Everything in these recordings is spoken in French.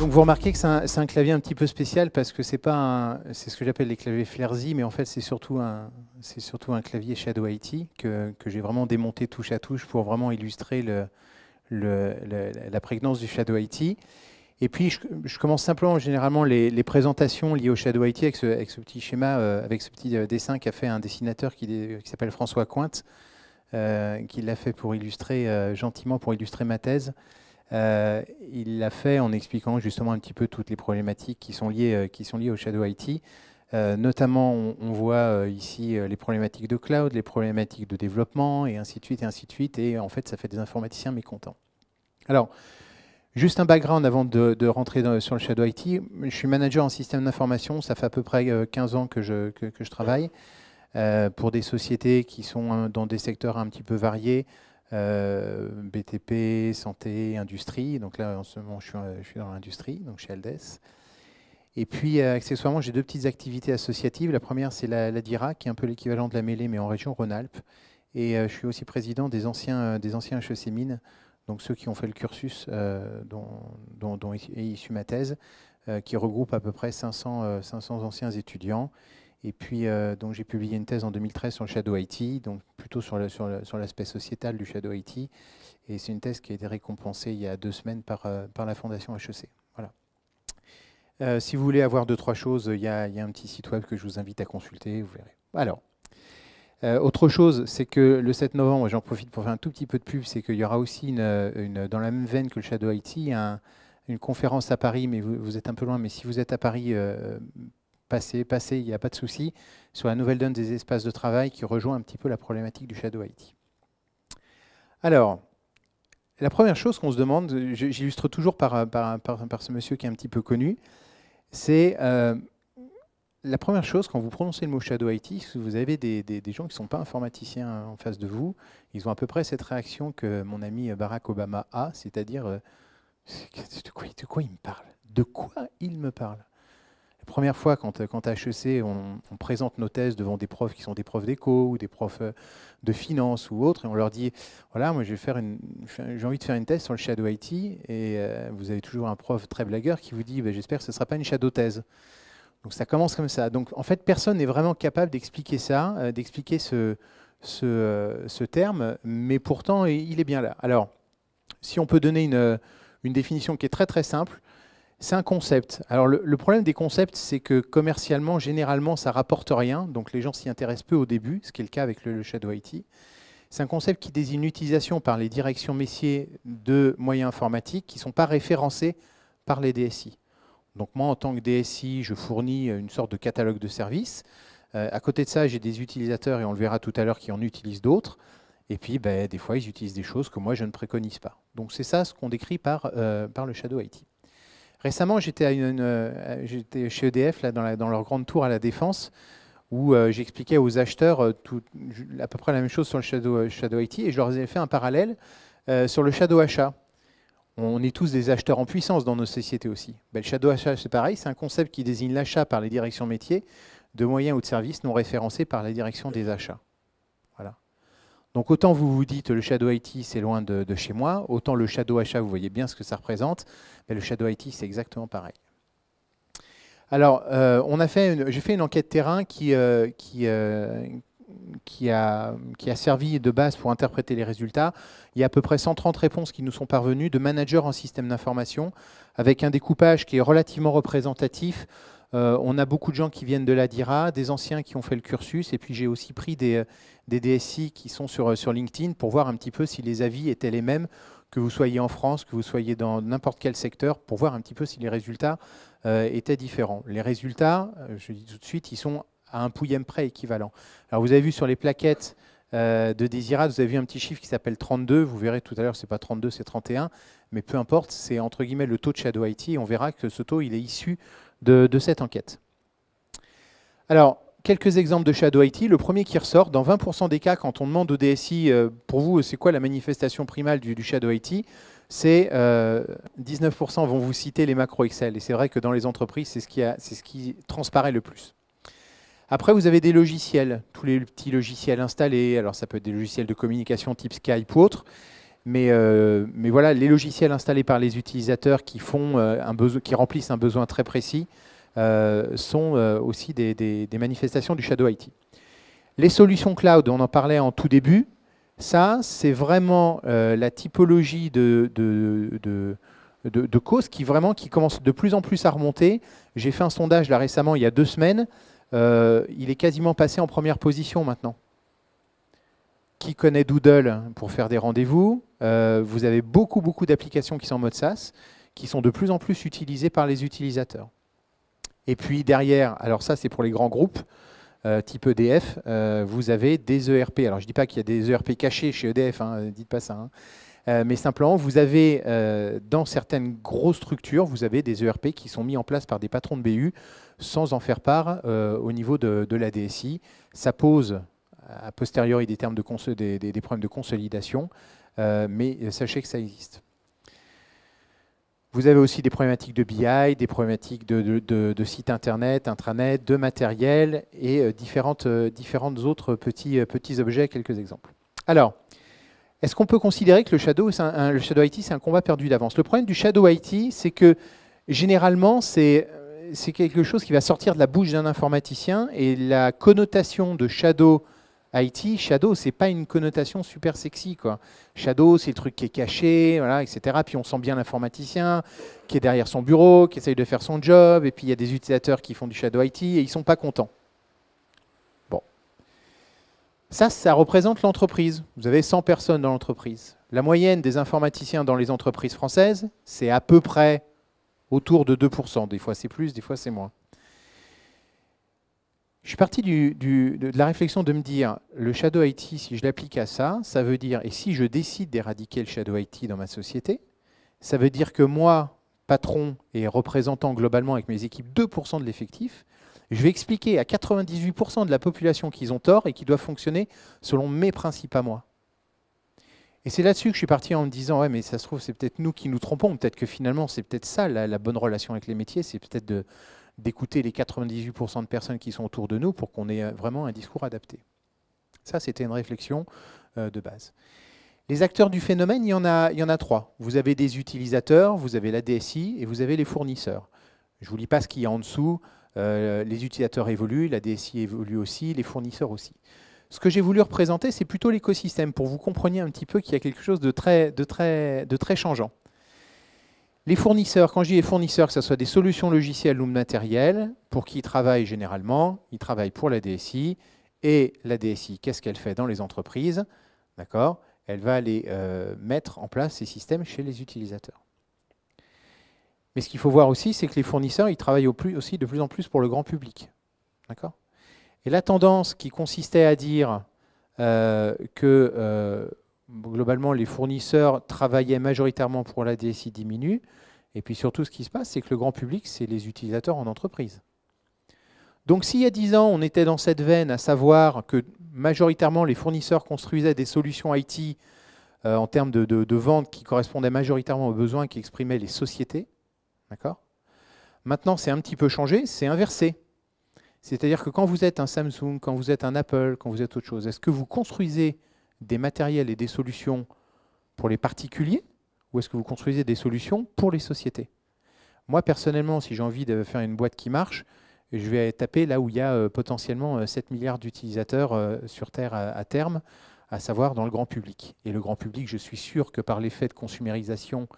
Donc vous remarquez que c'est un clavier un petit peu spécial parce que c'est ce que j'appelle les claviers Flair-Z, mais en fait c'est surtout un clavier Shadow IT que j'ai vraiment démonté touche à touche pour vraiment illustrer la prégnance du Shadow IT. Et puis je commence simplement généralement les présentations liées au Shadow IT avec ce petit schéma, avec ce petit dessin qu'a fait un dessinateur qui s'appelle François Cointe, qui l'a fait pour illustrer gentiment pour illustrer ma thèse. Il l'a fait en expliquant justement un petit peu toutes les problématiques qui sont liées au Shadow IT. Notamment, on voit ici les problématiques de cloud, les problématiques de développement, et ainsi de suite, et ainsi de suite. Et en fait, ça fait des informaticiens mécontents. Alors, juste un background avant de rentrer sur le Shadow IT. Je suis manager en système d'information. Ça fait à peu près 15 ans que je travaille pour des sociétés qui sont dans des secteurs un petit peu variés. BTP, santé, industrie. Donc là, en ce moment, je suis dans l'industrie, donc chez Aldes. Et puis, accessoirement, j'ai deux petites activités associatives. La première, c'est la DIRA, qui est un peu l'équivalent de la mêlée, mais en région Rhône-Alpes. Et je suis aussi président des anciens HEC Mines, donc ceux qui ont fait le cursus dont est issue ma thèse, qui regroupe à peu près 500 anciens étudiants. Et puis, donc j'ai publié une thèse en 2013 sur le Shadow IT, donc plutôt sur l'aspect sociétal du Shadow IT. Et c'est une thèse qui a été récompensée il y a 2 semaines par la Fondation HEC. Voilà. Si vous voulez avoir 2-3 choses, il y a un petit site web que je vous invite à consulter, vous verrez. Alors, autre chose, c'est que le 7 novembre, j'en profite pour faire un tout petit peu de pub, c'est qu'il y aura aussi dans la même veine que le Shadow IT, une conférence à Paris, mais vous êtes un peu loin, mais si vous êtes à Paris, passez, il n'y a pas de souci, sur la nouvelle donne des espaces de travail qui rejoint un petit peu la problématique du Shadow IT. Alors, la première chose qu'on se demande, j'illustre toujours par ce monsieur qui est un petit peu connu, c'est la première chose, quand vous prononcez le mot Shadow IT, si vous avez des gens qui ne sont pas informaticiens en face de vous, ils ont à peu près cette réaction que mon ami Barack Obama a, c'est-à-dire de quoi il me parle? De quoi il me parle? La première fois, quand à HEC, on présente nos thèses devant des profs qui sont des profs d'éco ou des profs de finance ou autres, et on leur dit, voilà, moi j'ai envie de faire une thèse sur le Shadow IT, et vous avez toujours un prof très blagueur qui vous dit, j'espère que ce ne sera pas une shadow thèse. Donc ça commence comme ça. Donc en fait, personne n'est vraiment capable d'expliquer ça, d'expliquer ce terme, mais pourtant, il est bien là. Alors, si on peut donner une définition qui est très très simple, c'est un concept. Alors le problème des concepts, c'est que commercialement, généralement, ça ne rapporte rien. Donc les gens s'y intéressent peu au début, ce qui est le cas avec le Shadow IT. C'est un concept qui désigne l'utilisation par les directions métiers de moyens informatiques qui ne sont pas référencés par les DSI. Donc moi, en tant que DSI, je fournis une sorte de catalogue de services. À côté de ça, j'ai des utilisateurs, et on le verra tout à l'heure, qui en utilisent d'autres. Et puis, des fois, ils utilisent des choses que moi, je ne préconise pas. Donc c'est ça ce qu'on décrit par le Shadow IT. Récemment, j'étais chez EDF, là, dans leur grande tour à la Défense, où j'expliquais aux acheteurs à peu près la même chose sur le Shadow IT, et je leur ai fait un parallèle sur le Shadow Achat. On est tous des acheteurs en puissance dans nos sociétés aussi. Le Shadow Achat, c'est pareil, c'est un concept qui désigne l'achat par les directions métiers de moyens ou de services non référencés par la direction des achats. Voilà. Donc autant vous vous dites le Shadow IT, c'est loin de chez moi, autant le Shadow Achat, vous voyez bien ce que ça représente, mais le Shadow IT, c'est exactement pareil. Alors, j'ai fait une enquête terrain qui a servi de base pour interpréter les résultats. Il y a à peu près 130 réponses qui nous sont parvenues de managers en système d'information, avec un découpage qui est relativement représentatif. On a beaucoup de gens qui viennent de la DIRA, des anciens qui ont fait le cursus, et puis j'ai aussi pris des DSI qui sont sur LinkedIn pour voir un petit peu si les avis étaient les mêmes, que vous soyez en France, que vous soyez dans n'importe quel secteur, pour voir un petit peu si les résultats étaient différents. Les résultats, je dis tout de suite, ils sont à un pouillème près équivalent. Alors vous avez vu sur les plaquettes de Desirat, vous avez vu un petit chiffre qui s'appelle 32. Vous verrez tout à l'heure, ce n'est pas 32, c'est 31. Mais peu importe, c'est entre guillemets le taux de Shadow IT. Et on verra que ce taux, il est issu de cette enquête. Alors, quelques exemples de Shadow IT. Le premier qui ressort, dans 20% des cas, quand on demande au DSI, pour vous, c'est quoi la manifestation primale du Shadow IT, c'est 19% vont vous citer les macros Excel. Et c'est vrai que dans les entreprises, c'est ce qui transparaît le plus. Après, vous avez des logiciels, tous les petits logiciels installés. Alors, ça peut être des logiciels de communication type Skype ou autre. Mais voilà, les logiciels installés par les utilisateurs qui qui remplissent un besoin très précis sont aussi des manifestations du Shadow IT. Les solutions cloud, on en parlait en tout début, ça, c'est vraiment la typologie de causes qui commence de plus en plus à remonter. J'ai fait un sondage là récemment, il y a 2 semaines, il est quasiment passé en première position maintenant. Qui connaît Doodle pour faire des rendez-vous? Vous avez beaucoup d'applications qui sont en mode SaaS, qui sont de plus en plus utilisées par les utilisateurs. Et puis derrière, alors ça c'est pour les grands groupes, type EDF, vous avez des ERP. Alors je ne dis pas qu'il y a des ERP cachés chez EDF, hein, dites pas ça. Hein. Mais simplement, vous avez, dans certaines grosses structures, vous avez des ERP qui sont mis en place par des patrons de BU sans en faire part au niveau de la DSI. Ça pose a posteriori des problèmes de consolidation, mais sachez que ça existe. Vous avez aussi des problématiques de BI, des problématiques de sites internet, intranet, de matériel et différentes autres petits objets, quelques exemples. Alors, est-ce qu'on peut considérer que le Shadow IT, c'est un combat perdu d'avance? Le problème du Shadow IT, c'est que généralement, c'est quelque chose qui va sortir de la bouche d'un informaticien et la connotation de Shadow IT, Shadow, c'est pas une connotation super sexy, quoi. Shadow, c'est le truc qui est caché, voilà, etc. Puis on sent bien l'informaticien qui est derrière son bureau, qui essaye de faire son job, et puis il y a des utilisateurs qui font du Shadow IT et ils sont pas contents. Bon. Ça représente l'entreprise. Vous avez 100 personnes dans l'entreprise. La moyenne des informaticiens dans les entreprises françaises, c'est à peu près autour de 2%. Des fois c'est plus, des fois c'est moins. Je suis parti de la réflexion de me dire, le Shadow IT, si je l'applique à ça, ça veut dire, et si je décide d'éradiquer le Shadow IT dans ma société, ça veut dire que moi, patron et représentant globalement avec mes équipes 2% de l'effectif, je vais expliquer à 98% de la population qu'ils ont tort et qu'ils doivent fonctionner selon mes principes à moi. Et c'est là-dessus que je suis parti en me disant, ouais, mais ça se trouve, c'est peut-être nous qui nous trompons, peut-être que finalement, c'est peut-être ça la bonne relation avec les métiers, c'est peut-être d'écouter les 98% de personnes qui sont autour de nous pour qu'on ait vraiment un discours adapté. Ça, c'était une réflexion de base. Les acteurs du phénomène, il y en a 3. Vous avez des utilisateurs, vous avez la DSI et vous avez les fournisseurs. Je ne vous lis pas ce qu'il y a en dessous. Les utilisateurs évoluent, la DSI évolue aussi, les fournisseurs aussi. Ce que j'ai voulu représenter, c'est plutôt l'écosystème pour que vous compreniez un petit peu qu'il y a quelque chose de très changeant. Les fournisseurs, quand je dis les fournisseurs, que ce soit des solutions logicielles ou matérielles, pour qui ils travaillent généralement, ils travaillent pour la DSI. Et la DSI, qu'est-ce qu'elle fait dans les entreprises? D'accord? Elle va aller mettre en place ces systèmes chez les utilisateurs. Mais ce qu'il faut voir aussi, c'est que les fournisseurs, ils travaillent aussi de plus en plus pour le grand public. D'accord? Et la tendance qui consistait à dire que globalement, les fournisseurs travaillaient majoritairement pour la DSI diminue. Et puis surtout, ce qui se passe, c'est que le grand public, c'est les utilisateurs en entreprise. Donc s'il y a 10 ans, on était dans cette veine, à savoir que majoritairement, les fournisseurs construisaient des solutions IT en termes de vente qui correspondaient majoritairement aux besoins qu'exprimaient les sociétés. D'accord ? Maintenant, c'est un petit peu changé, c'est inversé. C'est-à-dire que quand vous êtes un Samsung, quand vous êtes un Apple, quand vous êtes autre chose, est-ce que vous construisez des matériels et des solutions pour les particuliers ou est-ce que vous construisez des solutions pour les sociétés? Moi, personnellement, si j'ai envie de faire une boîte qui marche, je vais taper là où il y a potentiellement 7 milliards d'utilisateurs sur Terre à terme, à savoir dans le grand public. Et le grand public, je suis sûr que par l'effet de consumérisation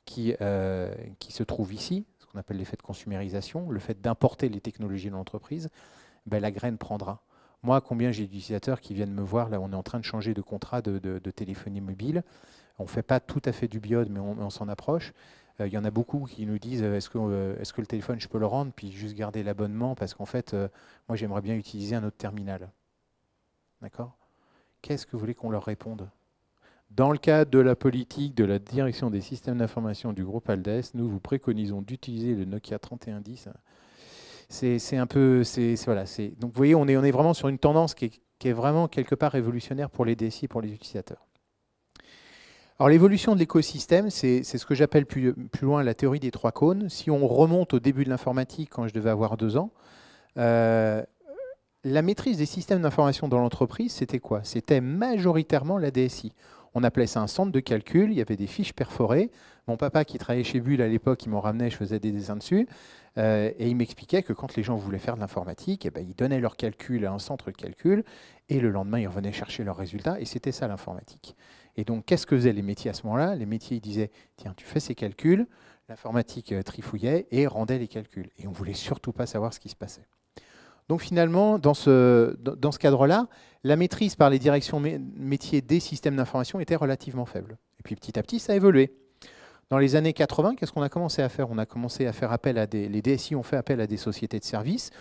qui se trouve ici, ce qu'on appelle l'effet de consumérisation, le fait d'importer les technologies de l'entreprise, ben, la graine prendra. Moi, combien j'ai d'utilisateurs qui viennent me voir, là on est en train de changer de contrat de téléphonie mobile, on ne fait pas tout à fait du biode, mais on s'en approche. Il y en a beaucoup qui nous disent est-ce que le téléphone, je peux le rendre, puis juste garder l'abonnement, parce qu'en fait, moi j'aimerais bien utiliser un autre terminal. D'accord? Qu'est-ce que vous voulez qu'on leur réponde? Dans le cadre de la politique de la direction des systèmes d'information du groupe Aldes, nous vous préconisons d'utiliser le Nokia 3110. C'est un peu... Voilà, donc vous voyez, on est vraiment sur une tendance qui est vraiment quelque part révolutionnaire pour les DSI et pour les utilisateurs. Alors l'évolution de l'écosystème, c'est ce que j'appelle plus loin la théorie des 3 cônes. Si on remonte au début de l'informatique, quand je devais avoir 2 ans, la maîtrise des systèmes d'information dans l'entreprise, c'était quoi? C'était majoritairement la DSI. On appelait ça un centre de calcul, il y avait des fiches perforées. Mon papa qui travaillait chez Bull à l'époque, il m'en ramenait, je faisais des dessins dessus. Et il m'expliquait que quand les gens voulaient faire de l'informatique, eh ben, ils donnaient leurs calculs à un centre de calcul et le lendemain, ils revenaient chercher leurs résultats et c'était ça l'informatique. Et donc, qu'est-ce que faisaient les métiers à ce moment-là? Les métiers, ils disaient, tiens, tu fais ces calculs, l'informatique trifouillait et rendait les calculs. Et on ne voulait surtout pas savoir ce qui se passait. Donc finalement, dans ce cadre-là, la maîtrise par les directions métiers des systèmes d'information était relativement faible. Et puis petit à petit, ça a évolué. Dans les années 80, qu'est-ce qu'on a commencé à faire? On a commencé à faire appel à les DSI ont fait appel à des sociétés de services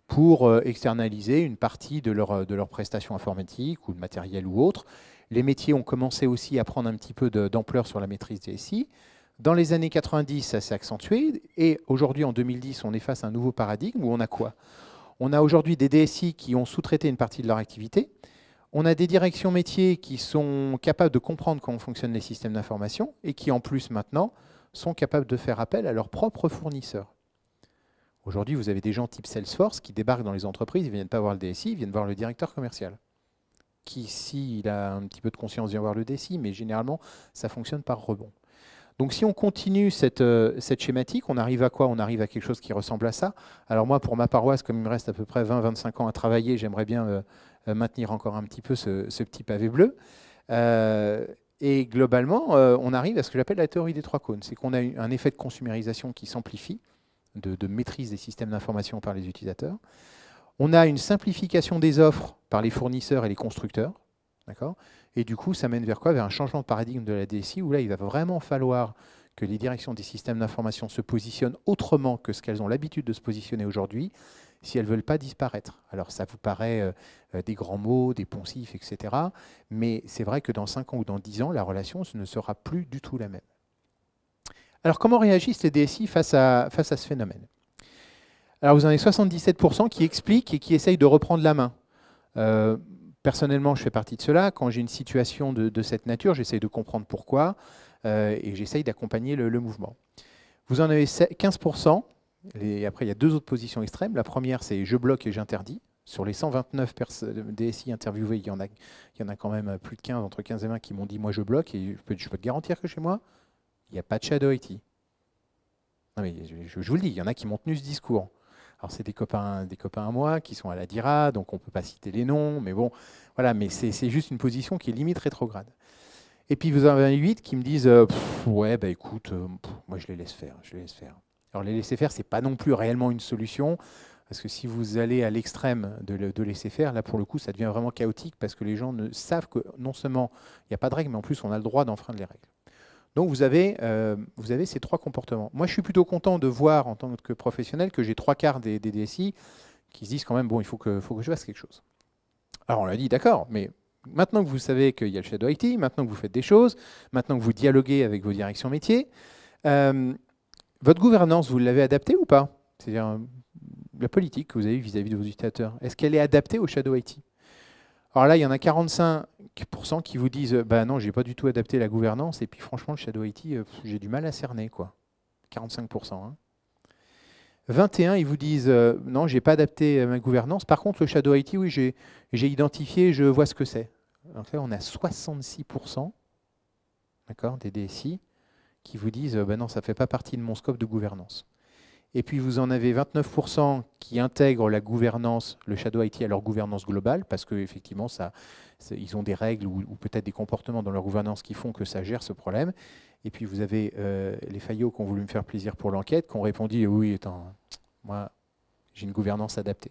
pour externaliser une partie de leurs prestations informatiques ou de matériel ou autre. Les métiers ont commencé aussi à prendre un petit peu d'ampleur sur la maîtrise DSI. Dans les années 90, ça s'est accentué. Et aujourd'hui, en 2010, on est face à un nouveau paradigme où on a quoi? On a aujourd'hui des DSI qui ont sous-traité une partie de leur activité. On a des directions métiers qui sont capables de comprendre comment fonctionnent les systèmes d'information et qui, en plus, maintenant, sont capables de faire appel à leurs propres fournisseurs. Aujourd'hui, vous avez des gens type Salesforce qui débarquent dans les entreprises, ils ne viennent pas voir le DSI, ils viennent voir le directeur commercial. Qui, s'il a un petit peu de conscience, vient voir le DSI, mais généralement, ça fonctionne par rebond. Donc si on continue cette schématique, on arrive à quoi? On arrive à quelque chose qui ressemble à ça. Alors moi, pour ma paroisse, comme il me reste à peu près 20-25 ans à travailler, j'aimerais bien maintenir encore un petit peu ce petit pavé bleu. Et globalement, on arrive à ce que j'appelle la théorie des trois cônes. C'est qu'on a un effet de consumérisation qui s'amplifie, de maîtrise des systèmes d'information par les utilisateurs. On a une simplification des offres par les fournisseurs et les constructeurs. D'accord ? Et du coup, ça mène vers quoi? Vers un changement de paradigme de la DSI, où là, il va vraiment falloir que les directions des systèmes d'information se positionnent autrement que ce qu'elles ont l'habitude de se positionner aujourd'hui, si elles ne veulent pas disparaître. Alors, ça vous paraît des grands mots, des poncifs, etc. Mais c'est vrai que dans 5 ans ou dans 10 ans, la relation ne sera plus du tout la même. Alors, comment réagissent les DSI face à ce phénomène? Alors, vous en avez 77% qui expliquent et qui essayent de reprendre la main. Personnellement, je fais partie de cela. Quand j'ai une situation de cette nature, j'essaye de comprendre pourquoi et j'essaye d'accompagner le mouvement. Vous en avez 15%. Et après, il y a deux autres positions extrêmes. La première, c'est je bloque et j'interdis. Sur les 129 DSI interviewés, il y en a quand même plus de 15, entre 15 et 20 qui m'ont dit moi je bloque et je peux te garantir que chez moi, il n'y a pas de shadow IT. Non mais je vous le dis, il y en a qui m'ont tenu ce discours. Alors c'est des copains à moi qui sont à la DIRA, donc on ne peut pas citer les noms, mais bon, voilà, mais c'est juste une position qui est limite rétrograde. Et puis vous en avez 8 qui me disent ouais, bah écoute, moi je les laisse faire, Alors les laisser faire, c'est pas non plus réellement une solution, parce que si vous allez à l'extrême de laisser faire, là pour le coup, ça devient vraiment chaotique, parce que les gens ne savent que non seulement il n'y a pas de règles, mais en plus on a le droit d'enfreindre les règles. Donc vous avez ces trois comportements. Moi, je suis plutôt content de voir en tant que professionnel que j'ai 3/4 des DSI qui se disent quand même, bon, il faut que je fasse quelque chose. Alors on l'a dit, d'accord, mais maintenant que vous savez qu'il y a le Shadow IT, maintenant que vous faites des choses, maintenant que vous dialoguez avec vos directions métiers, votre gouvernance, vous l'avez adaptée ou pas? C'est-à-dire la politique que vous avez vis-à-vis de vos utilisateurs, est-ce qu'elle est adaptée au Shadow IT? Alors là, il y en a 45% qui vous disent bah non, j'ai pas du tout adapté la gouvernance, et puis franchement, le Shadow IT, j'ai du mal à cerner, quoi. 45%. Hein. 21, ils vous disent non, j'ai pas adapté ma gouvernance. Par contre, le Shadow IT, oui, j'ai identifié, je vois ce que c'est. Donc là, on a 66% des DSI qui vous disent bah non, ça fait pas partie de mon scope de gouvernance. Et puis vous en avez 29% qui intègrent la gouvernance, le Shadow IT à leur gouvernance globale, parce qu'effectivement, ils ont des règles ou peut-être des comportements dans leur gouvernance qui font que ça gère ce problème. Et puis vous avez les faillots qui ont voulu me faire plaisir pour l'enquête, qui ont répondu oui, attends, moi j'ai une gouvernance adaptée.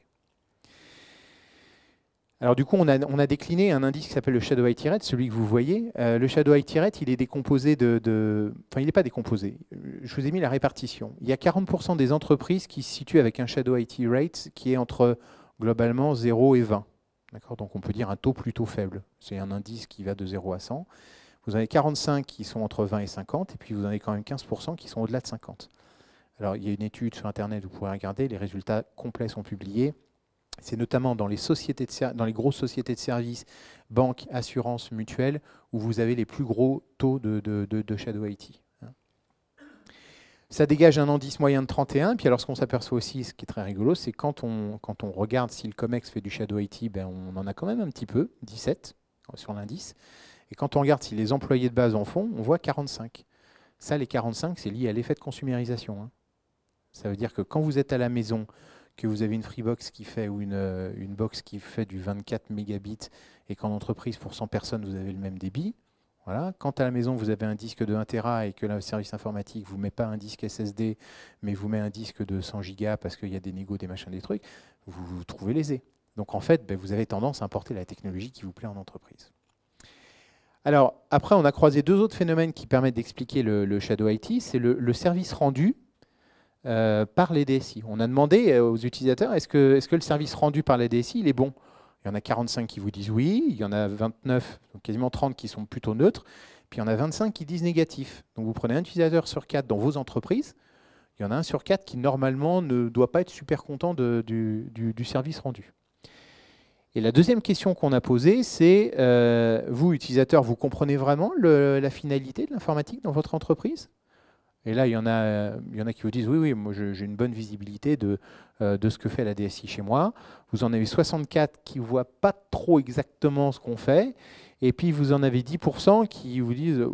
Alors du coup, on a décliné un indice qui s'appelle le Shadow IT Red, celui que vous voyez. Le Shadow IT Red, il est décomposé Enfin, il n'est pas décomposé. Je vous ai mis la répartition. Il y a 40% des entreprises qui se situent avec un Shadow IT Rate qui est entre, globalement, 0 et 20. Donc on peut dire un taux plutôt faible. C'est un indice qui va de 0 à 100. Vous en avez 45 qui sont entre 20 et 50, et puis vous en avez quand même 15% qui sont au-delà de 50. Alors il y a une étude sur Internet, vous pourrez regarder, les résultats complets sont publiés. C'est notamment dans les grosses sociétés de services, banques, assurances, mutuelles, où vous avez les plus gros taux de Shadow IT. Ça dégage un indice moyen de 31. Puis alors ce qu'on s'aperçoit aussi, ce qui est très rigolo, c'est quand on regarde si le COMEX fait du Shadow IT, ben on en a quand même un petit peu, 17 sur l'indice. Et quand on regarde si les employés de base en font, on voit 45. Ça, les 45, c'est lié à l'effet de consumérisation, hein. Ça veut dire que quand vous êtes à la maison, que vous avez une Freebox qui fait, ou une box qui fait du 24 mégabits, et qu'en entreprise, pour 100 personnes, vous avez le même débit. Voilà. Quand à la maison, vous avez un disque de 1 Tera et que le service informatique ne vous met pas un disque SSD, mais vous met un disque de 100 Go parce qu'il y a des négos, des machins, des trucs, vous vous trouvez lésé. Donc en fait, ben, vous avez tendance à importer la technologie qui vous plaît en entreprise. Alors, après, on a croisé deux autres phénomènes qui permettent d'expliquer le Shadow IT. C'est le service rendu par les DSI. On a demandé aux utilisateurs, est-ce que le service rendu par les DSI, il est bon? Il y en a 45 qui vous disent oui, il y en a 29, donc quasiment 30 qui sont plutôt neutres, puis il y en a 25 qui disent négatif. Donc vous prenez un utilisateur sur 4 dans vos entreprises, il y en a un sur 4 qui normalement ne doit pas être super content du service rendu. Et la deuxième question qu'on a posée, c'est, vous, utilisateurs, vous comprenez vraiment la finalité de l'informatique dans votre entreprise? Et là, il y en a qui vous disent, oui, oui, moi j'ai une bonne visibilité de ce que fait la DSI chez moi. Vous en avez 64 qui ne voient pas trop exactement ce qu'on fait. Et puis, vous en avez 10% qui vous disent,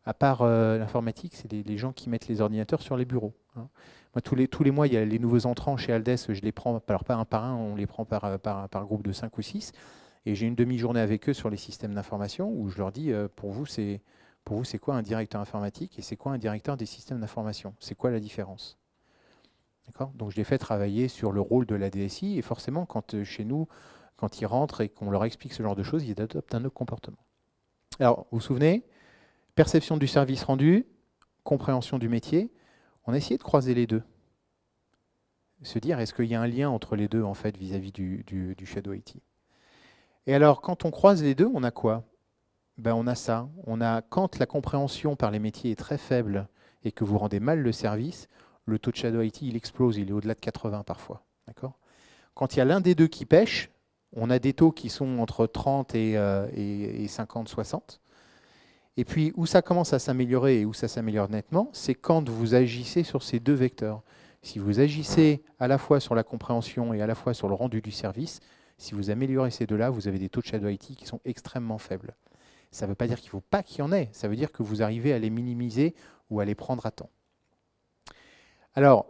à part l'informatique, c'est les gens qui mettent les ordinateurs sur les bureaux, hein. Moi, tous les mois, il y a les nouveaux entrants chez Aldes, je les prends, alors pas un par un, on les prend par groupe de 5 ou 6. Et j'ai une demi-journée avec eux sur les systèmes d'information où je leur dis, pour vous, c'est quoi un directeur informatique et c'est quoi un directeur des systèmes d'information? C'est quoi la différence? Donc je les fais travailler sur le rôle de la DSI et forcément, quand chez nous, quand ils rentrent et qu'on leur explique ce genre de choses, ils adoptent un autre comportement. Alors, vous vous souvenez, perception du service rendu, compréhension du métier, on a essayé de croiser les deux. Se dire, est-ce qu'il y a un lien entre les deux en fait vis-à-vis du Shadow IT? Et alors, quand on croise les deux, on a quoi? Ben, on a ça. On a, quand la compréhension par les métiers est très faible et que vous rendez mal le service, le taux de Shadow IT, il explose, il est au-delà de 80 parfois. Quand il y a l'un des deux qui pêche, on a des taux qui sont entre 30 et 50, 60. Et puis, où ça commence à s'améliorer et où ça s'améliore nettement, c'est quand vous agissez sur ces deux vecteurs. Si vous agissez à la fois sur la compréhension et à la fois sur le rendu du service, si vous améliorez ces deux-là, vous avez des taux de Shadow IT qui sont extrêmement faibles. Ça ne veut pas dire qu'il ne faut pas qu'il y en ait, ça veut dire que vous arrivez à les minimiser ou à les prendre à temps. Alors,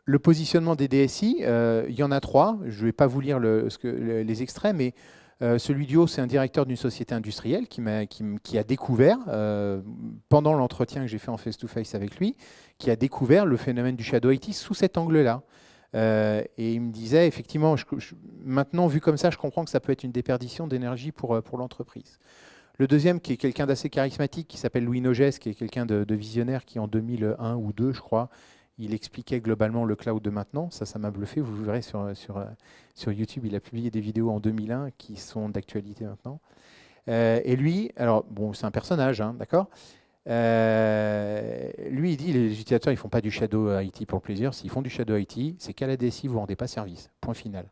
le positionnement des DSI, il y en a 3. Je ne vais pas vous lire les extraits, mais celui du haut, c'est un directeur d'une société industrielle qui a découvert, pendant l'entretien que j'ai fait en face-to-face avec lui, qui a découvert le phénomène du Shadow IT sous cet angle-là. Et il me disait, effectivement, maintenant, vu comme ça, je comprends que ça peut être une déperdition d'énergie pour l'entreprise. Le deuxième, qui est quelqu'un d'assez charismatique, qui s'appelle Louis Nogès, qui est quelqu'un de visionnaire, qui en 2001 ou 2002, je crois, il expliquait globalement le cloud de maintenant. Ça m'a bluffé. Vous verrez sur YouTube, il a publié des vidéos en 2001 qui sont d'actualité maintenant. Et lui, alors bon, c'est un personnage, hein, d'accord. Lui, il dit, les utilisateurs, ils ne font pas du Shadow IT pour le plaisir. S'ils font du Shadow IT, c'est qu'à la DSI, vous ne rendez pas service. Point final.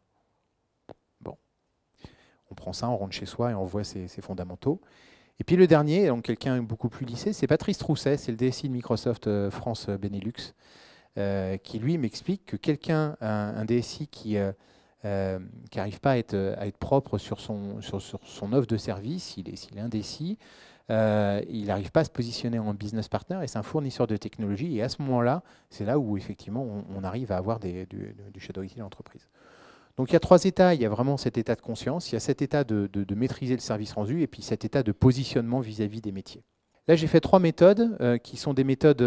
Bon. On prend ça, on rentre chez soi et on voit ses fondamentaux. Et puis le dernier, donc quelqu'un beaucoup plus lissé, c'est Patrice Trousset, c'est le DSI de Microsoft France Benelux, qui lui m'explique que quelqu'un, un DSI qui n'arrive pas à être propre sur son offre de service, s'il est un DSI, il n'arrive pas à se positionner en business partner et c'est un fournisseur de technologie. Et à ce moment-là, c'est là où effectivement on arrive à avoir du Shadow IT dans l'entreprise. Donc il y a 3 états, il y a vraiment cet état de conscience, il y a cet état de maîtriser le service rendu et puis cet état de positionnement vis-à-vis des métiers. Là j'ai fait 3 méthodes qui sont des méthodes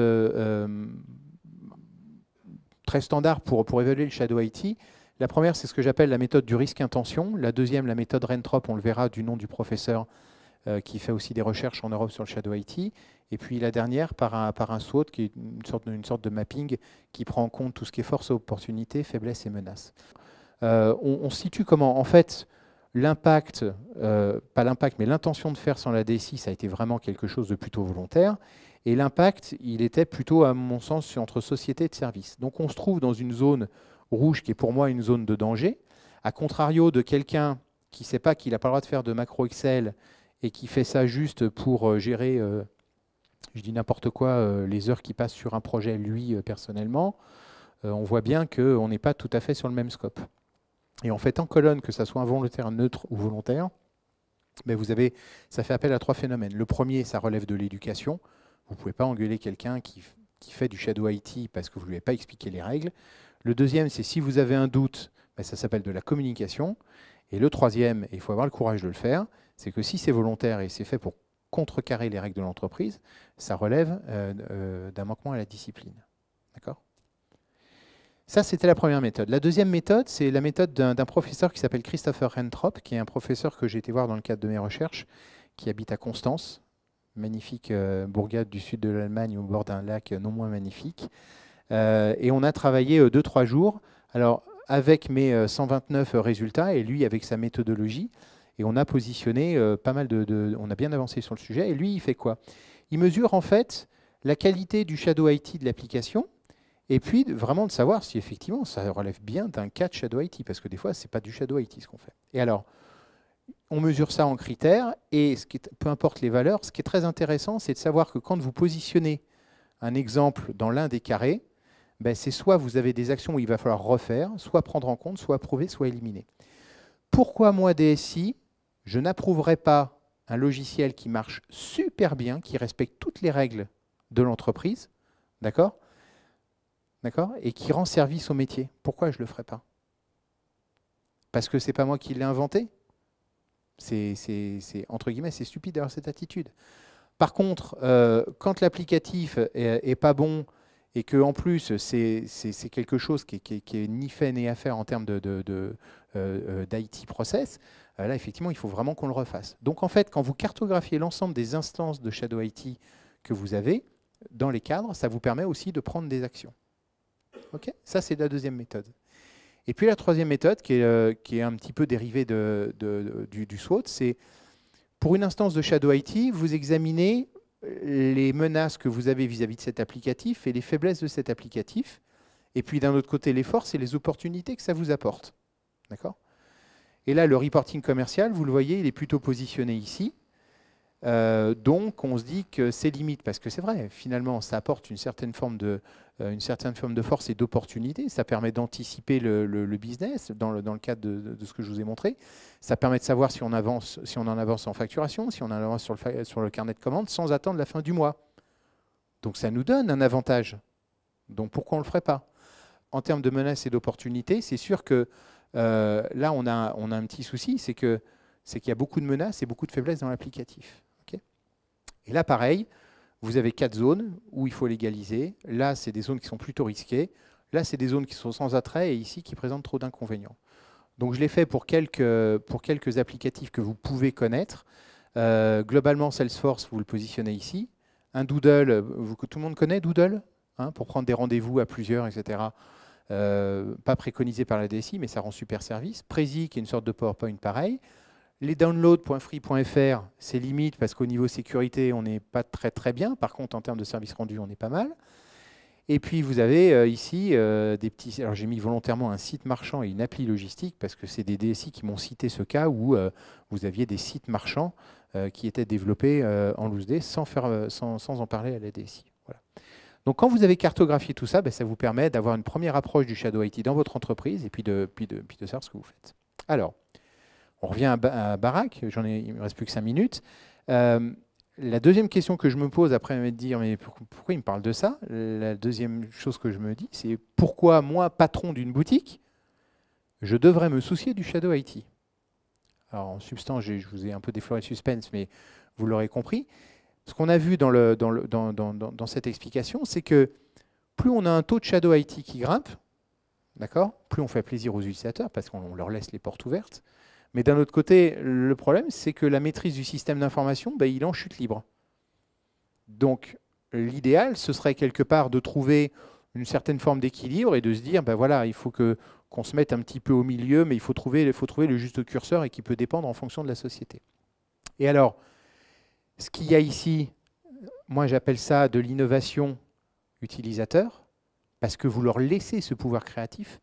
très standards pour évaluer le Shadow IT. La première, c'est ce que j'appelle la méthode du risque-intention. La deuxième, la méthode Rentrop, on le verra du nom du professeur qui fait aussi des recherches en Europe sur le Shadow IT. Et puis la dernière, par un SWOT, qui est une sorte de mapping qui prend en compte tout ce qui est force, opportunité, faiblesse et menace. On situe comment, en fait, l'impact, pas l'impact, mais l'intention de faire sans la DSI, ça a été vraiment quelque chose de plutôt volontaire. Et l'impact, il était plutôt, à mon sens, entre société et de service. Donc on se trouve dans une zone rouge qui est pour moi une zone de danger, à contrario de quelqu'un qui ne sait pas qu'il n'a pas le droit de faire de macro Excel et qui fait ça juste pour gérer, je dis n'importe quoi, les heures qui passent sur un projet, lui, personnellement, on voit bien qu'on n'est pas tout à fait sur le même scope. Et en fait, en colonne, que ça soit involontaire, neutre ou volontaire, Ben ça fait appel à 3 phénomènes. Le premier, ça relève de l'éducation. Vous ne pouvez pas engueuler quelqu'un qui fait du shadow IT parce que vous ne lui avez pas expliqué les règles. Le deuxième, c'est si vous avez un doute, ben ça s'appelle de la communication. Et le troisième, et il faut avoir le courage de le faire, c'est que si c'est volontaire et c'est fait pour contrecarrer les règles de l'entreprise, ça relève d'un manquement à la discipline. D'accord ? Ça, c'était la première méthode. La deuxième méthode, c'est la méthode d'un professeur qui s'appelle Christopher Rentrop, qui est un professeur que j'ai été voir dans le cadre de mes recherches, qui habite à Constance, magnifique bourgade du sud de l'Allemagne au bord d'un lac non moins magnifique. Et on a travaillé 2-3 jours, alors avec mes 129 résultats et lui avec sa méthodologie, et on a positionné pas mal on a bien avancé sur le sujet. Et lui, il fait quoi? Il mesure en fait la qualité du shadow IT de l'application, et puis vraiment de savoir si effectivement ça relève bien d'un cas de shadow IT, parce que des fois, ce n'est pas du shadow IT ce qu'on fait. Et alors, on mesure ça en critères, et peu importe les valeurs, ce qui est très intéressant, c'est de savoir que quand vous positionnez un exemple dans l'un des carrés, ben c'est soit vous avez des actions où il va falloir refaire, soit prendre en compte, soit approuver, soit éliminer. Pourquoi moi, DSI, je n'approuverai pas un logiciel qui marche super bien, qui respecte toutes les règles de l'entreprise, d'accord ? Et qui rend service au métier. Pourquoi je ne le ferai pas? Parce que ce n'est pas moi qui l'ai inventé. Entre guillemets, c'est stupide d'avoir cette attitude. Par contre, quand l'applicatif est pas bon et qu'en plus, c'est quelque chose qui est ni fait ni à faire en termes d'IT process, là, effectivement, il faut vraiment qu'on le refasse. Donc, en fait, quand vous cartographiez l'ensemble des instances de Shadow IT que vous avez dans les cadres, ça vous permet aussi de prendre des actions. Okay, ça, c'est la deuxième méthode. Et puis la troisième méthode, qui est un petit peu dérivée du SWOT, c'est pour une instance de Shadow IT, vous examinez les menaces que vous avez vis-à-vis de cet applicatif et les faiblesses de cet applicatif. Et puis d'un autre côté, les forces et les opportunités que ça vous apporte. D'accord ? Et là, le reporting commercial, vous le voyez, il est plutôt positionné ici. Donc, on se dit que c'est limite, parce que c'est vrai, finalement, ça apporte une certaine forme de force et d'opportunité. Ça permet d'anticiper le business dans le cadre de ce que je vous ai montré. Ça permet de savoir si on en avance en facturation, si on en avance sur le carnet de commandes, sans attendre la fin du mois. Donc, ça nous donne un avantage. Donc, pourquoi on ne le ferait pas? En termes de menaces et d'opportunités, c'est sûr que là, on a un petit souci, c'est qu'il y a beaucoup de menaces et beaucoup de faiblesses dans l'applicatif. Et là, pareil, vous avez 4 zones où il faut légaliser. Là, c'est des zones qui sont plutôt risquées. Là, c'est des zones qui sont sans attrait et ici, qui présentent trop d'inconvénients. Donc, je l'ai fait pour quelques applicatifs que vous pouvez connaître. Globalement, Salesforce, vous le positionnez ici. Un Doodle, tout le monde connaît Doodle, hein, pour prendre des rendez-vous à plusieurs, etc. Pas préconisé par la DSI, mais ça rend super service. Prezi, qui est une sorte de PowerPoint pareil. Les downloads.free.fr, c'est limite parce qu'au niveau sécurité, on n'est pas très bien. Par contre, en termes de service rendu, on est pas mal. Et puis, vous avez ici des petits... Alors, j'ai mis volontairement un site marchand et une appli logistique parce que c'est des DSI qui m'ont cité ce cas où vous aviez des sites marchands qui étaient développés en loose day sans en parler à la DSI. Voilà. Donc, quand vous avez cartographié tout ça, ben, ça vous permet d'avoir une première approche du Shadow IT dans votre entreprise et puis de savoir ce que vous faites. Alors, on revient à Barak, il ne me reste plus que 5 minutes. La deuxième question que je me pose après me dire mais pourquoi il me parle de ça? La deuxième chose que je me dis, c'est pourquoi moi, patron d'une boutique, je devrais me soucier du Shadow IT? Alors en substance, je vous ai un peu défloré le suspense, mais vous l'aurez compris. Ce qu'on a vu dans cette explication, c'est que plus on a un taux de Shadow IT qui grimpe, d'accord, plus on fait plaisir aux utilisateurs parce qu'on leur laisse les portes ouvertes. Mais d'un autre côté, le problème, c'est que la maîtrise du système d'information, ben, il est en chute libre. Donc, l'idéal, ce serait quelque part de trouver une certaine forme d'équilibre et de se dire, ben voilà, il faut qu'on se mette un petit peu au milieu, mais il faut trouver le juste curseur et qui peut dépendre en fonction de la société. Et alors, ce qu'il y a ici, moi j'appelle ça de l'innovation utilisateur, parce que vous leur laissez ce pouvoir créatif.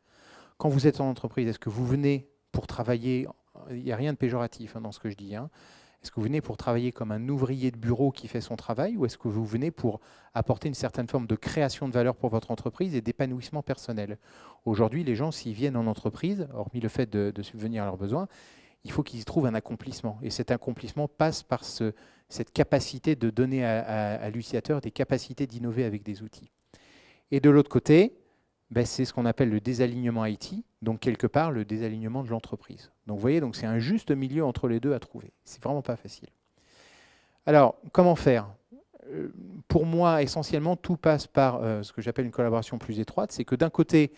Quand vous êtes en entreprise, est-ce que vous venez pour travailler... Il n'y a rien de péjoratif dans ce que je dis. Hein. Est-ce que vous venez pour travailler comme un ouvrier de bureau qui fait son travail ou est-ce que vous venez pour apporter une certaine forme de création de valeur pour votre entreprise et d'épanouissement personnel? Aujourd'hui, les gens, s'ils viennent en entreprise, hormis le fait de subvenir à leurs besoins, il faut qu'ils y trouvent un accomplissement. Et cet accomplissement passe par cette capacité de donner à l'utilisateur des capacités d'innover avec des outils. Et de l'autre côté, ben, c'est ce qu'on appelle le désalignement IT, donc quelque part le désalignement de l'entreprise. Donc vous voyez, c'est un juste milieu entre les deux à trouver. C'est vraiment pas facile. Alors, comment faire? Pour moi, essentiellement, tout passe par ce que j'appelle une collaboration plus étroite. C'est que d'un côté,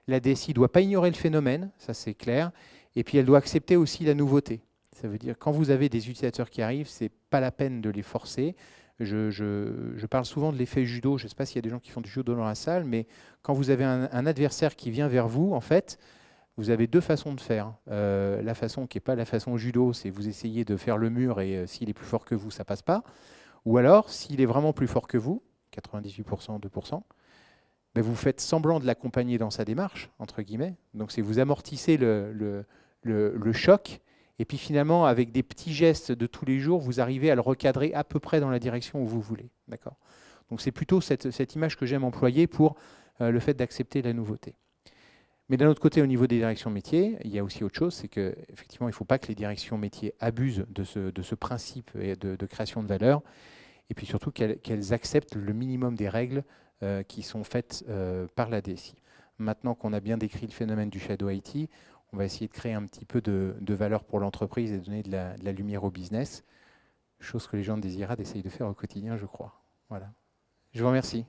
la DSI ne doit pas ignorer le phénomène, ça c'est clair, et puis elle doit accepter aussi la nouveauté. Ça veut dire quand vous avez des utilisateurs qui arrivent, ce n'est pas la peine de les forcer. Je parle souvent de l'effet judo. Je ne sais pas s'il y a des gens qui font du judo dans la salle, mais quand vous avez un adversaire qui vient vers vous, en fait, vous avez deux façons de faire. La façon qui n'est pas la façon judo, c'est vous essayez de faire le mur et s'il est plus fort que vous, ça ne passe pas. Ou alors, s'il est vraiment plus fort que vous, 98%, 2%, ben vous faites semblant de l'accompagner dans sa démarche, entre guillemets. Donc, c'est vous amortissez le choc. Et puis finalement, avec des petits gestes de tous les jours, vous arrivez à le recadrer à peu près dans la direction où vous voulez. D'accord. Donc c'est plutôt cette image que j'aime employer pour le fait d'accepter la nouveauté. Mais d'un autre côté, au niveau des directions métiers, il y a aussi autre chose, c'est qu'effectivement, il ne faut pas que les directions métiers abusent de ce principe de création de valeur, et puis surtout qu'elles acceptent le minimum des règles qui sont faites par la DSI. Maintenant qu'on a bien décrit le phénomène du shadow IT, on va essayer de créer un petit peu de valeur pour l'entreprise et de donner de la lumière au business, chose que les gens de Desirad essayent de faire au quotidien, je crois. Voilà. Je vous remercie.